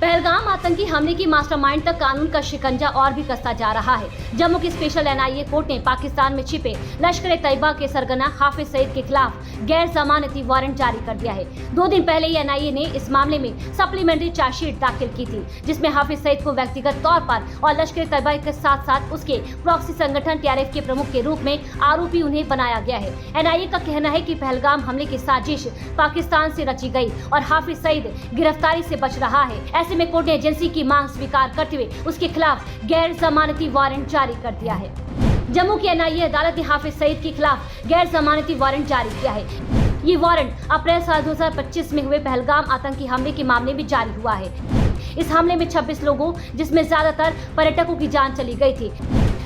पहलगाम आतंकी हमले की मास्टरमाइंड तक कानून का शिकंजा और भी कसता जा रहा है। जम्मू की स्पेशल एनआईए कोर्ट ने पाकिस्तान में छिपे लश्कर-ए-तैयबा के सरगना हाफिज सईद के खिलाफ गैर जमानती वारंट जारी कर दिया है। 2 दिन पहले ही एनआईए ने इस मामले में सप्लीमेंट्री चार्जशीट दाखिल की थी, जिसमें हाफिज सईद को व्यक्तिगत तौर पर और लश्कर-ए-तैयबा के साथ साथ उसके प्रॉक्सी संगठन टीआरएफ के प्रमुख के रूप में आरोपी उन्हें बनाया गया है। एनआईए का कहना है कि पहलगाम हमले की साजिश पाकिस्तान से रची गई और हाफिज सईद गिरफ्तारी से बच रहा है। ऐसे में कोर्ट ने एजेंसी की मांग स्वीकार करते हुए उसके खिलाफ गैर जमानती वारंट जारी कर दिया है। जम्मू की एनआईए अदालत ने हाफिज सईद के खिलाफ गैर जमानती वारंट जारी किया है। ये वारंट अप्रैल साल 2025 में हुए पहलगाम आतंकी हमले के मामले में जारी हुआ है। इस हमले में 26 लोगों, जिसमें ज्यादातर पर्यटकों की जान चली गई थी।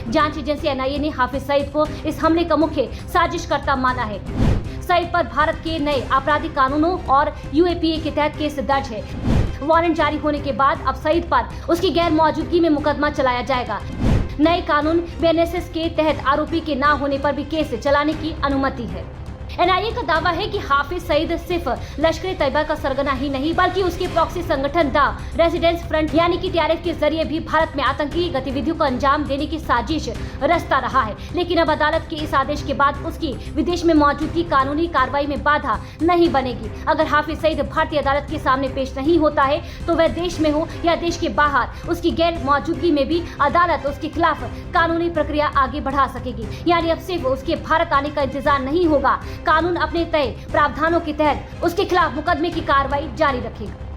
जांच एजेंसी एनआईए ने हाफिज सईद को इस हमले का मुख्य साजिशकर्ता माना है। सईद पर भारत के नए आपराधिक कानूनों और यूएपीए के तहत केस दर्ज है। वारंट जारी होने के बाद अब सईद पर उसकी गैर मौजूदगी में मुकदमा चलाया जाएगा। नए कानून बीएनएसएस के तहत आरोपी के न होने पर भी केस चलाने की अनुमति है। एनआईए का दावा है कि हाफिज सईद सिर्फ लश्कर-ए-तैयबा का सरगना ही नहीं, बल्कि उसके प्रॉक्सी संगठन द रेजिडेंस फ्रंट यानी कि टीआरएफ के जरिए भी भारत में आतंकी गतिविधियों को अंजाम देने की साजिश रचता रहा है। लेकिन अब अदालत के इस आदेश के बाद उसकी विदेश में मौजूदगी कानूनी कार्रवाई में बाधा नहीं बनेगी। अगर हाफिज सईद भारतीय अदालत के सामने पेश नहीं होता है तो वह देश में हो या देश के बाहर, उसकी गैर मौजूदगी में भी अदालत उसके खिलाफ कानूनी प्रक्रिया आगे बढ़ा सकेगी। यानी अब सिर्फ उसके भारत आने का इंतजार नहीं होगा, कानून अपने तय प्रावधानों के तहत उसके खिलाफ मुकदमे की कार्रवाई जारी रखेगा।